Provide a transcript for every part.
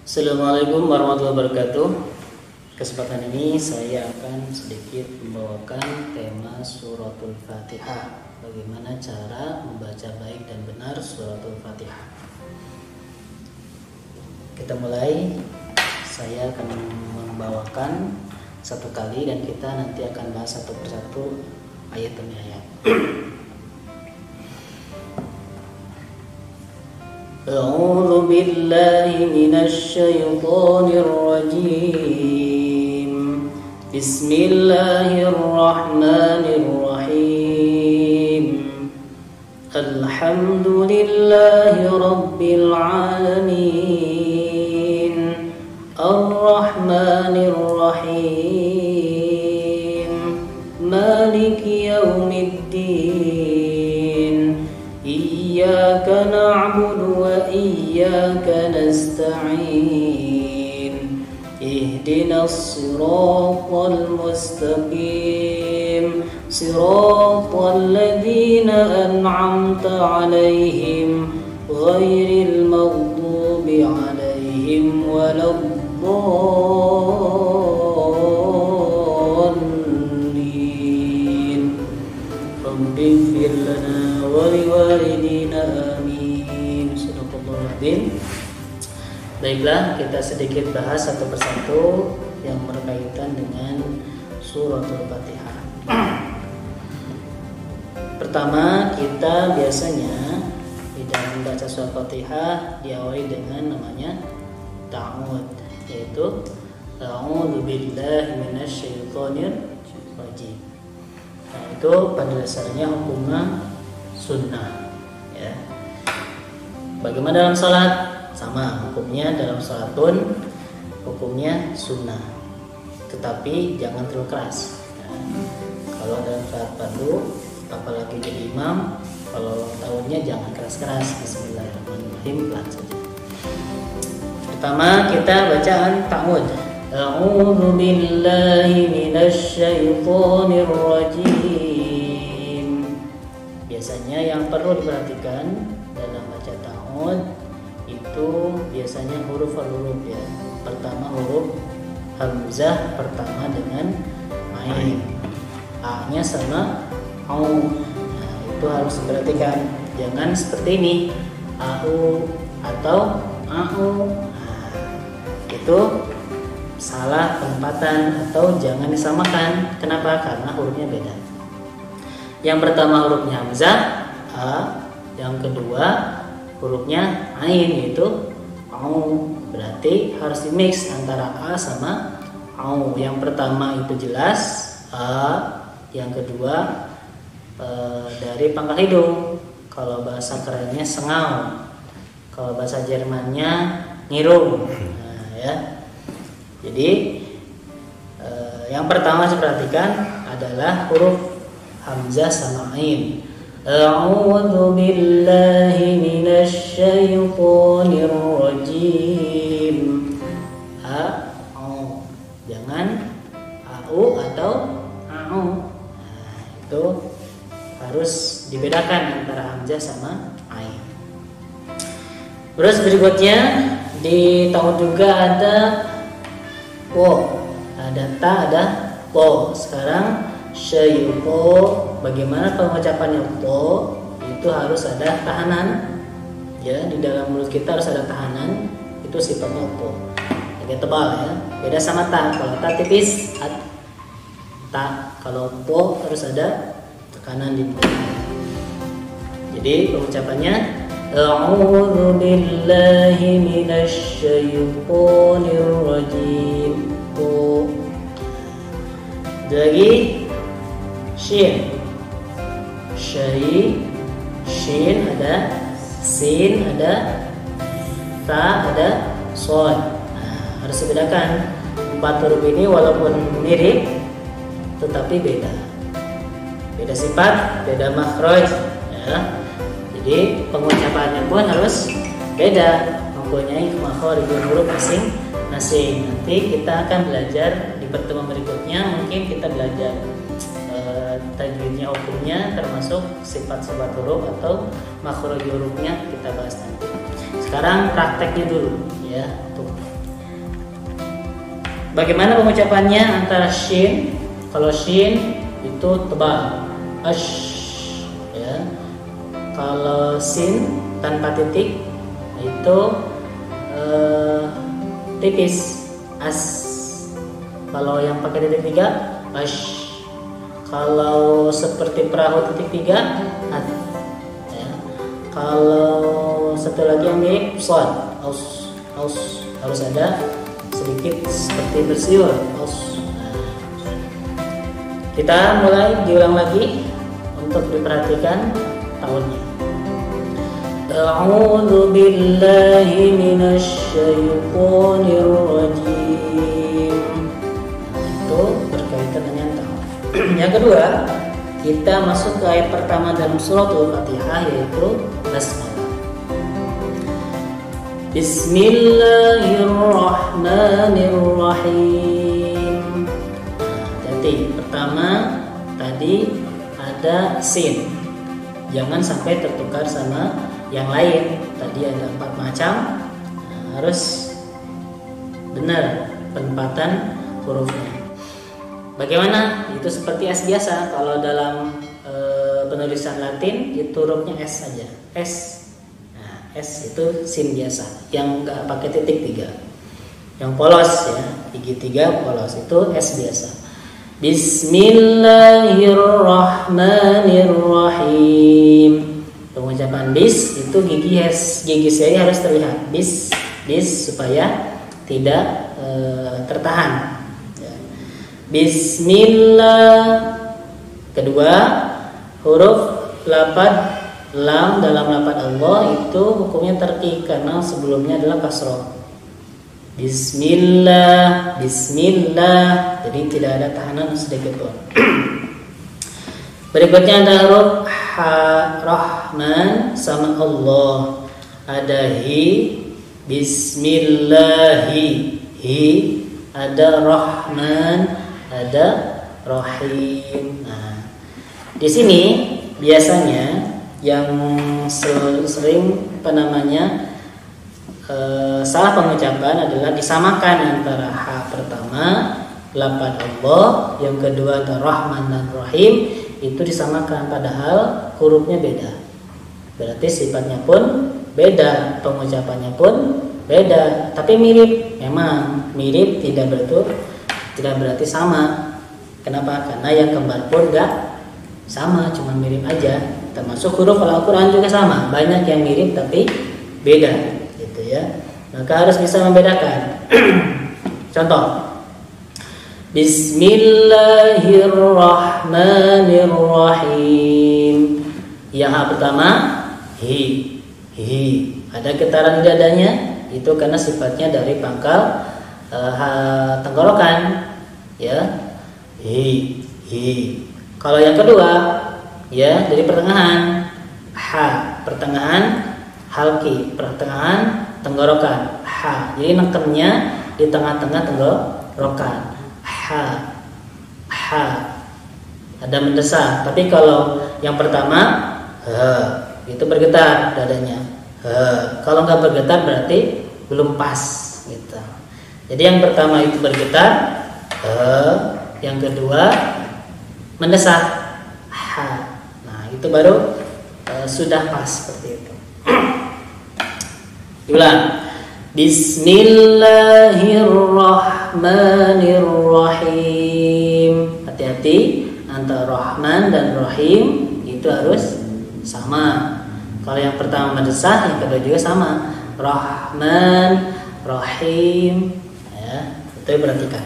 Assalamualaikum warahmatullahi wabarakatuh. Kesempatan ini saya akan sedikit membawakan tema suratul Fatihah. Bagaimana cara membaca baik dan benar suratul Fatihah. Kita mulai. Saya akan membawakan satu kali dan kita nanti akan bahas satu persatu ayat demi ayat. أعوذ بالله من الشيطان الرجيم بسم الله الرحمن الرحيم الحمد لله رب العالمين الرحمن الرحيم مالك يوم الدين إياك نعبد وإياك نستعين اهدنا الصراط المستقيم صراط الذين أنعمت عليهم غير المغضوب عليهم ولا الضالين رب اغفر لنا ولوالدينا آمين. Sadaqallahul. Baiklah, kita sedikit bahas satu persatu yang berkaitan dengan suratul Fatihah. Pertama, kita biasanya di dalam membaca surat Fatihah diawali dengan namanya ta'awud, yaitu a'udzu billahi minasyaitonir rajim. Nah, itu pada dasarnya hukumnya sunnah, ya. Bagaimana dalam salat? Sama hukumnya dalam salat pun hukumnya sunnah, tetapi jangan terlalu keras, ya. Kalau dalam salat fardu, apalagi jadi imam, kalau tahunnya jangan keras-keras. Bismillahirrahmanirrahim, pelan saja. Pertama kita bacaan ta'awud. A'udzu billahi minasyaitonir rajim. Biasanya yang perlu diperhatikan dalam baca ta'awud itu biasanya huruf al-huruf, ya. Pertama huruf hamzah pertama dengan ain, a-nya sama au. Nah, itu harus diperhatikan. Jangan seperti ini, au atau au. Nah, itu salah penempatan atau jangan disamakan. Kenapa? Karena hurufnya beda. Yang pertama hurufnya hamzah a, yang kedua hurufnya ain yaitu au. Berarti harus dimix antara a sama au. Yang pertama itu jelas a, yang kedua dari pangkal hidung. Kalau bahasa kerennya sengau, kalau bahasa Jermannya ngirung. Nah, ya. Jadi yang pertama saya perhatikan adalah huruf hamzah sama ain. A'udzu billahi minasyaitonir rajim. A, au. Jangan au atau au. Nah, itu harus dibedakan antara hamzah sama ain. Terus berikutnya di ta'awud juga ada po, ada ta, ada po. Sekarang syaiqo, bagaimana pengucapannya po? Itu harus ada tahanan, ya. Di dalam mulut kita harus ada tahanan. Itu sifatnya po, agak tebal, ya. Beda sama ta. Kalau ta tipis, ta. Kalau po harus ada tekanan di mulut. Jadi pengucapannya a'udzu billahi minasyaitonir rajim. Po. Lagi shin, syai, shin ada, sin ada, ta ada, shad. Nah, harus dibedakan. Empat huruf ini walaupun mirip tetapi beda sifat, beda makhraj, ya. Jadi pengucapannya pun harus beda, mempunyai makhraj huruf masing-masing. Nanti kita akan belajar di pertemuan berikutnya, mungkin kita belajar tajwidnya, hukumnya, termasuk sifat-sifat huruf atau makhraj hurufnya kita bahas nanti. Sekarang prakteknya dulu, ya. Tuh, Bagaimana pengucapannya antara shin? Kalau shin itu tebal, ash, ya. Kalau sin tanpa titik itu tipis, as. Kalau yang pakai titik 3, ash. Kalau seperti perahu titik 3, at. Ya. Kalau satu lagi yang mirip, shad, aus, harus ada sedikit seperti bersiul, aus. Kita mulai diulang lagi untuk diperhatikan tahunnya. A'udzu billahi minasy syaithanir rajim. Itu berkaitan dengan tahun. Yang kedua, kita masuk ke ayat pertama dalam suratul Fatihah, yaitu basmalah. Bismillahirrahmanirrahim. Jadi pertama tadi ada sin, jangan sampai tertukar sama yang lain. Tadi ada 4 macam, harus benar penempatan hurufnya. Bagaimana? Itu seperti S biasa. Kalau dalam penulisan Latin itu hurufnya S saja, S. Nah, S itu sin biasa, yang nggak pakai titik 3, yang polos ya, gigi 3 polos, itu S biasa. Bismillahirrahmanirrahim. Pengucapan bis itu gigi seri harus terlihat, bis supaya tidak tertahan. Ya. Bismillah. Kedua, huruf lapad lam dalam lapad Allah itu hukumnya tarqiq karena sebelumnya adalah kasroh. Bismillah, bismillah. Jadi tidak ada tahanan sedikit pun. Berikutnya ada huruf ha, Rahman sama Allah. Ada hi, bismillahi, hi. Ada Rahman, ada Rahim. Nah, di sini biasanya yang sering salah pengucapan adalah disamakan antara ha pertama lapad Allah, yang kedua ada Rahman dan Rahim, itu disamakan padahal hurufnya beda. Berarti sifatnya pun beda, pengucapannya pun beda, tapi mirip. Memang mirip, tidak berarti sama. Kenapa? Karena yang kembar pun enggak sama, cuma mirip aja. Termasuk huruf Al-Quran juga sama, banyak yang mirip tapi beda. Ya, maka harus bisa membedakan. Contoh, Bismillahirrahmanirrahim. Yang ha pertama hi. Ada getaran di dadanya, itu karena sifatnya dari pangkal tenggorokan. Ya, hi. Kalau yang kedua, ya dari pertengahan, ha pertengahan halki, pertengahan tenggorokan, ha. Jadi nekemnya di tengah-tengah tenggorokan, ha. Ada mendesah. Tapi kalau yang pertama, itu bergetar dadanya. Kalau nggak bergetar berarti belum pas, gitu. Jadi yang pertama itu bergetar, yang kedua mendesah, ha. Nah itu baru sudah pas seperti itu. Ulang. Bismillahirrahmanirrahim. Hati-hati, antara Rahman dan Rahim itu harus sama. Kalau yang pertama mendesah, yang kedua juga sama. Rahman, Rahim. Ya, itu perhatikan.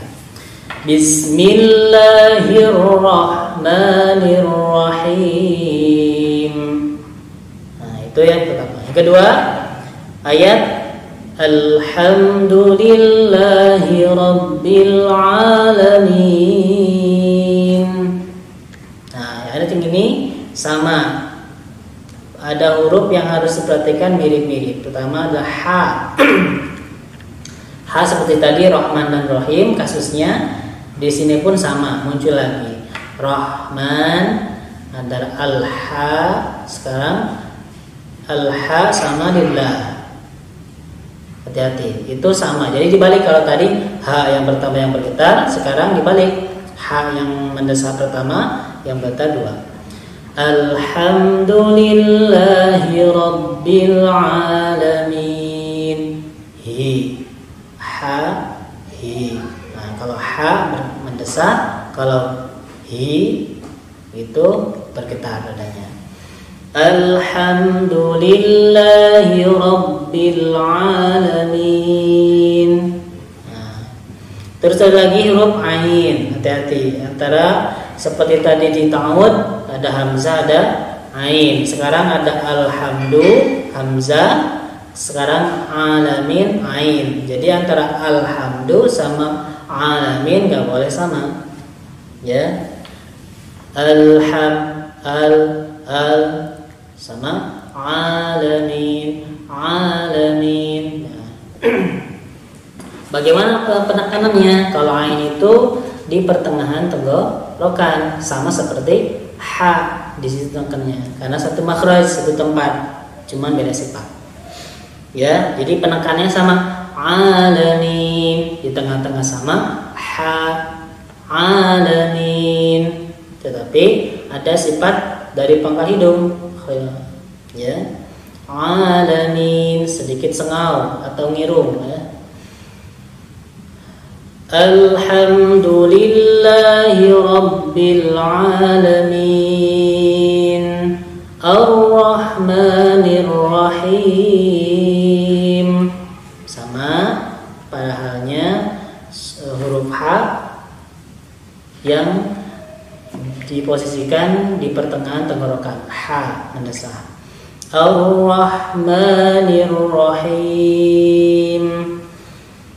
Bismillahirrahmanirrahim. Nah, itu yang pertama. Yang kedua, ayat Alhamdulillahi Rabbil Alamin. Nah, ayat yang ini sama. Ada huruf yang harus diperhatikan mirip-mirip. Pertama ada ha. Ha seperti tadi Rahman dan Rahim, kasusnya di sini pun sama, muncul lagi. Rahman antara al-ha, sekarang al-ha sama lillah. Hati-hati, itu sama. Jadi dibalik, kalau tadi ha yang pertama yang bergetar, sekarang dibalik, ha yang mendesah pertama, yang bergetar dua. Alhamdulillahi rabbil alamin. Hi, ha, hi. Nah, kalau ha mendesah, kalau hi itu bergetar nadanya. Alhamdulillahi rabbil alamin. Nah, terus ada lagi huruf ain. Hati-hati, antara seperti tadi di ta'awud ada hamzah, ada ain. Sekarang ada alhamdu hamzah, sekarang alamin ain. Jadi antara alhamdu sama alamin nggak boleh sama, ya. Al sama alamin. Nah. Bagaimana penekanannya? Kalau ain itu di pertengahan tenggorokan, sama seperti ha di situ tekannya, karena satu makhraj, satu tempat, cuman beda sifat. Ya, jadi penekanannya sama, alamin di tengah-tengah sama ha, alamin, tetapi ada sifat dari pangkal hidung, ya, alamin sedikit sengau atau ngirung, ya. Alhamdulillahi rabbil alamin, ar-rahmanir rahim. Sama pada halnya huruf ha yang diposisikan di pertengahan tenggorokan, ha mendesah. Ar-rahmanir rahim,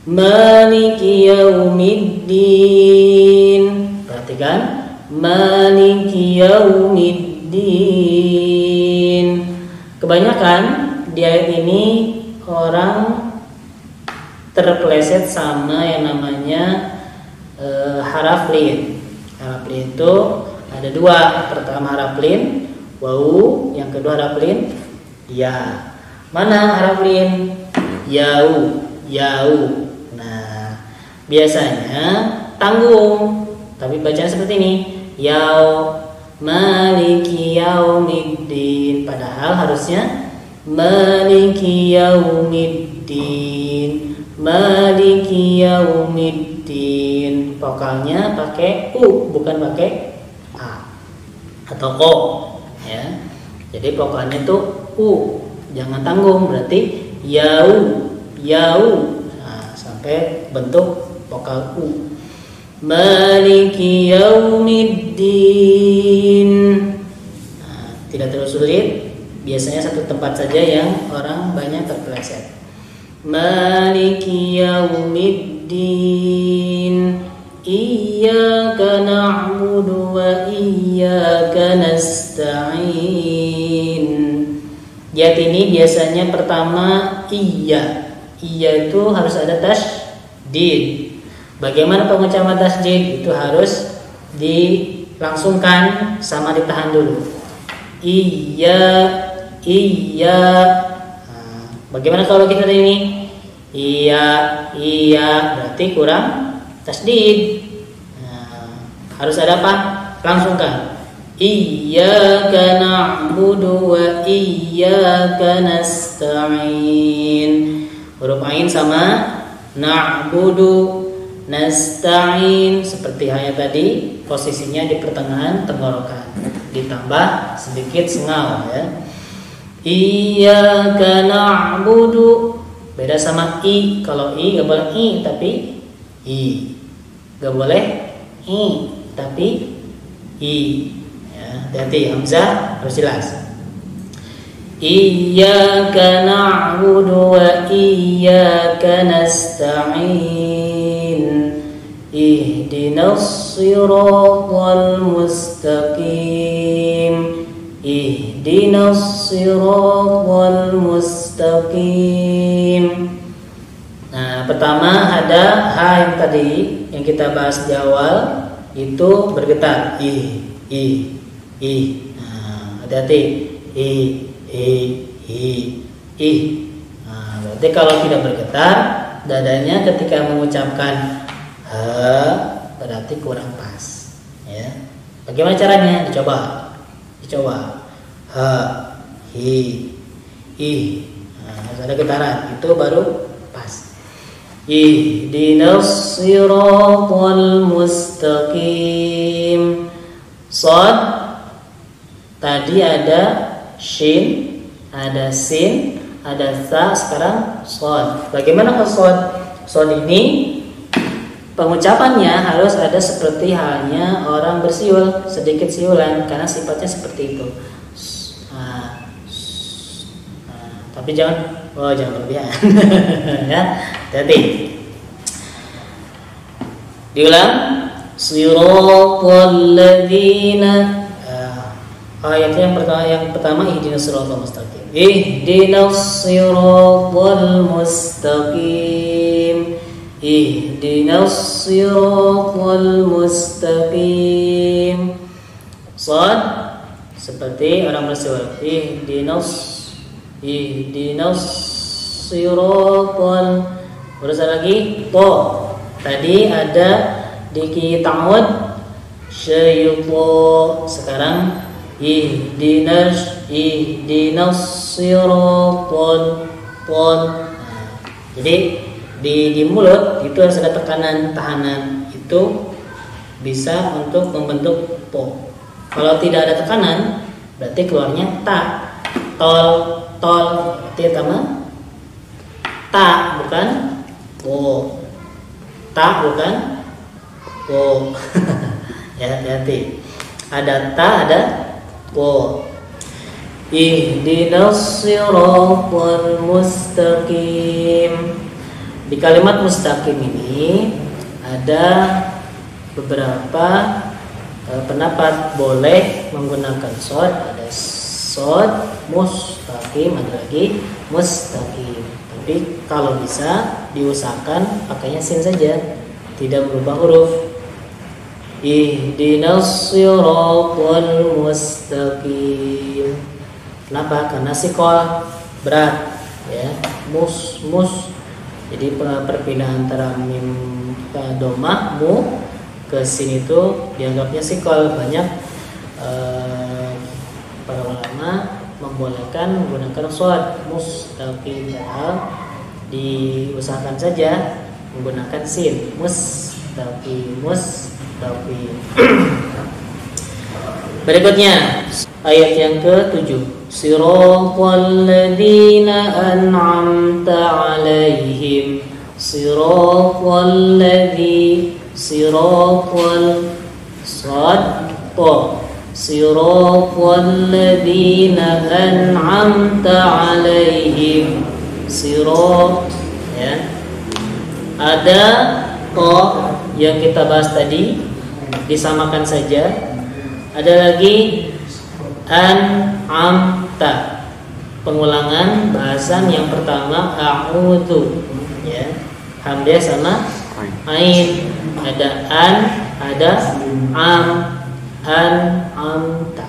maliki yaumiddin. Perhatikan, maliki yaumiddin. Kebanyakan di ayat ini orang terpeleset sama yang namanya haraf lin. Haraf lin itu ada dua. Pertama haraf lin wau, yang kedua haraf lin ya. Mana haraf lin? Yau, yau. Nah, biasanya tanggung, tapi bacaan seperti ini, yau, maliki yaumiddin. Padahal harusnya maliki yaumiddin, maliki yaumiddin. Vokalnya pakai u, bukan pakai a atau o, ya. Jadi vokalnya itu u, jangan tanggung, berarti yau, yau. Nah, sampai bentuk vokal u. Maliki yaumiddin. Nah, tidak terlalu sulit. Biasanya satu tempat saja yang orang banyak terpeleset. Maliki yaumiddin, iyyaka na'budu wa iyyaka nasta'in. Di ayat ini biasanya pertama iya. Iya itu harus ada tasydid. Bagaimana pengucapan tasydid? Itu harus dilangsungkan sama ditahan dulu. Iya, iya. Nah, bagaimana kalau kita ini? Iya, iya, berarti kurang tasydid. Nah, harus ada apa? Langsungkan. Iyyaka na'budu wa iyyaka nasta'in. Huruf ain sama na'budu, nasta'in seperti ayat tadi, posisinya di pertengahan tenggorokan, ditambah sedikit sengau, ya. Iyyaka na'budu, beda sama i. Kalau i gak boleh i, tapi i. Gak boleh i, tapi i. Hati-hati, hamzah harus jelas. Iyyaka na'budu wa iyyaka nasta'in, ihdinas siratal mustaqim, ihdinas siratal mustaqim. Nah, pertama ada ha yang tadi yang kita bahas di awal, itu bergetar i. Nah, hati-hati, ih. Nah, berarti kalau tidak bergetar dadanya ketika mengucapkan ha berarti kurang pas. Ya. Bagaimana caranya? Dicoba. Ha, hi, ih. Nah, harus ada getaran. Itu baru pas. Ihdinas siratal mustaqim. Shad. Tadi ada shin, ada sin, ada tha, sekarang shad. Bagaimana kalau shad? Shad ini pengucapannya harus ada seperti halnya orang bersiul, sedikit siulan karena sifatnya seperti itu. Tapi jangan berlebihan. Ya, hati-hati. Diulang. Siratal ladzina. Ayatnya yang pertama ihdinas siratal mustaqim. Ihdinas siratal mustaqim. Ihdinas siratal mustaqim. Shad seperti orang bersiul. Ihdinas siratal. Terus lagi to. Tadi ada di ta'awud syaitan. Sekarang ihdinas siratal. Jadi di mulut itu harus ada tekanan tahanan, itu bisa untuk membentuk po. Kalau tidak ada tekanan berarti keluarnya ta. Tol berarti sama ta bukan po. Ta bukan po. Ya, hati-hati. Ada ta, ada po. Ihdinas siratal mustaqim. Di kalimat mustaqim ini ada beberapa pendapat boleh menggunakan shad. Ada shad mustaqim, ada lagi mustaqim. Tapi kalau bisa diusahakan pakainya sin saja, tidak berubah huruf. Ihdinas siratal mustaqim. Kenapa? Karena sikol berat, ya. Mus. Jadi perpindahan antara mim ke domah mu ke sin itu dianggapnya sikol. Banyak para ulama membolehkan menggunakan shad mustaqim, diusahakan saja menggunakan sin mustaqim. Berikutnya ayat yang ke-7. Siratal ladzina an'amta 'alaihim. Siratal shad to. Siratal ladzina an'amta 'alaihim. Ya. Ada to yang kita bahas tadi, disamakan saja. Ada lagi an'amta, pengulangan bahasan yang pertama a'udzu, ya. Hamzah sama ain. Ada ada an'amta.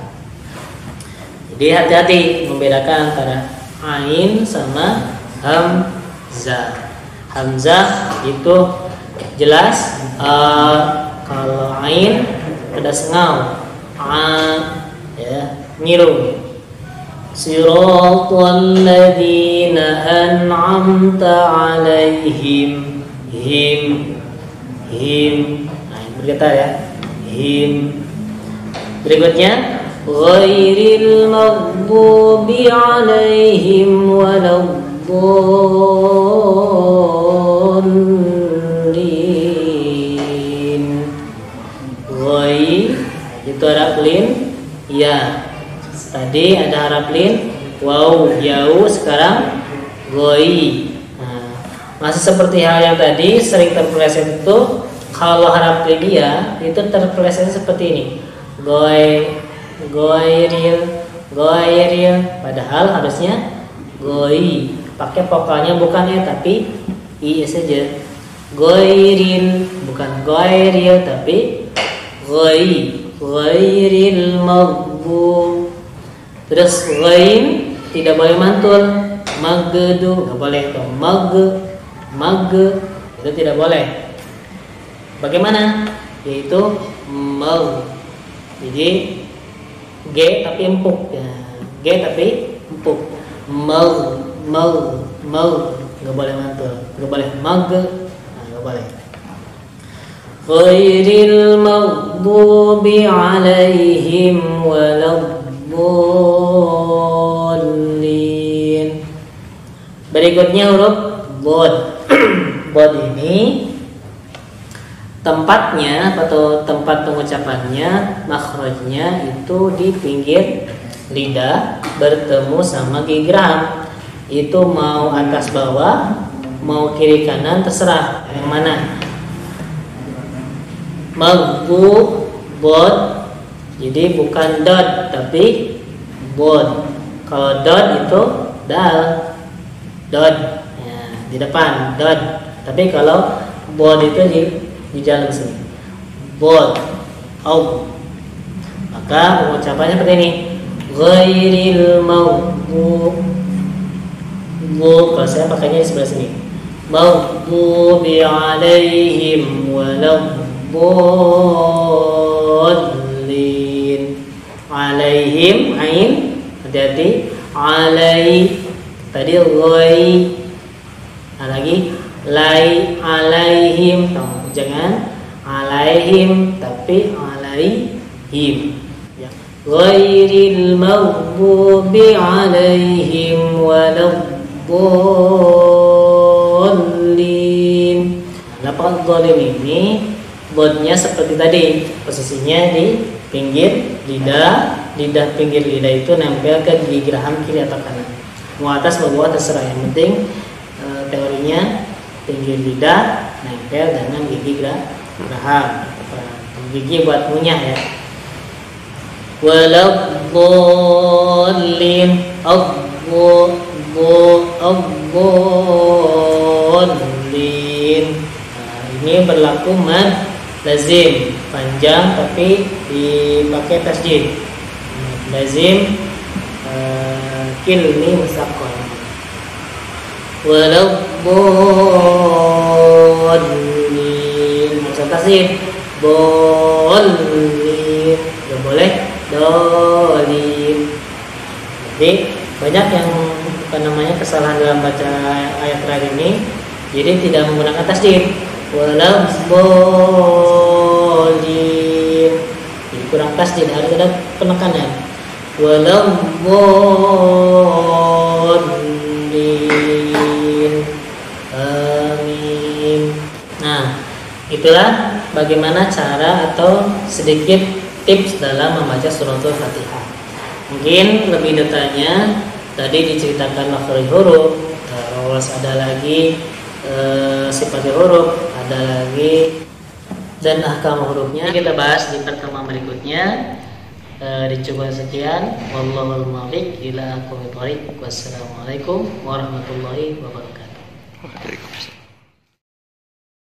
Jadi hati-hati membedakan antara ain sama hamzah. Hamzah itu jelas, kalau ain ada sengau, ya, ngiru. Siratal ladzina an'amta 'alaihim. Him. Nah, bergetar ya. Him. Berikutnya ghairil maghdubi 'alaihim waladdallin. Ghair itu harap lin, ya. Tadi ada harap lin, waw, yau, sekarang goi. Nah, masih seperti hal yang tadi sering terpeleset itu, kalau harap lin ya itu terpeleset seperti ini, goiril. Padahal harusnya goi, pakai vokalnya bukan ya tapi i saja. Goiril, bukan goiril tapi ghairil maghdub. Terus ghain tidak boleh mantul, magdu, nggak boleh itu. Mag itu tidak boleh. Bagaimana? Yaitu mag. Jadi G tapi empuk ya. G tapi empuk. Mag nggak boleh mantul, nggak boleh mag, nggak boleh. Ghairil maghdubi alaihim waladdallin. Berikutnya huruf bod. Bod ini tempatnya atau tempat pengucapannya, makhrajnya itu di pinggir lidah bertemu sama gigi geraham. Itu mau atas bawah, mau kiri kanan terserah yang mana. Maghdu bod, jadi bukan dot tapi bod. Kalau dot itu dal, dot ya, di depan dot. Tapi kalau bod itu di dalam sini, bod, au. Maka pengucapannya seperti ini. Ghairil maghdubi. Kalau saya pakainya di sebelah sini. Maghdubi alaihim waladdallin. Alaihim ain, hati-hati. Alai tadi ghai. Lagi lai alaihim. Jangan alaihim tapi alaihim. Ghairil maghdubi alaihim waladdallin. Lafaz dhalim ini bodnya seperti tadi, posisinya di pinggir lidah. Lidah pinggir lidah itu nempel ke gigi geraham kiri atau kanan. Mau atas mau bawah terserah, yang penting teorinya pinggir lidah nempel dengan gigi geraham. Gigi buat ngunyah ya. Waladdallin. Ini berlaku mad lazim panjang tapi dipakai tasjid. Lazim kilni musaqqal. Waladdallin masa tasjid. Bolin nggak boleh dolim. Jadi banyak yang kesalahan dalam baca ayat terakhir ini. Jadi tidak menggunakan tasdid. Waladdallin. Jadi kurang tasdid, harus ada penekanan. Waladdallin. Amin. Nah, itulah bagaimana cara atau sedikit tips dalam membaca suratul Fatihah. Mungkin lebih detailnya tadi diceritakan makhraj huruf, terus ada lagi sifat huruf, ada lagi dan ahkam hurufnya. Kita bahas di pertemuan berikutnya. Dicoba sekian. Wallahul muwaffiq ila aqwamit thoriq. Wassalamualaikum warahmatullahi wabarakatuh.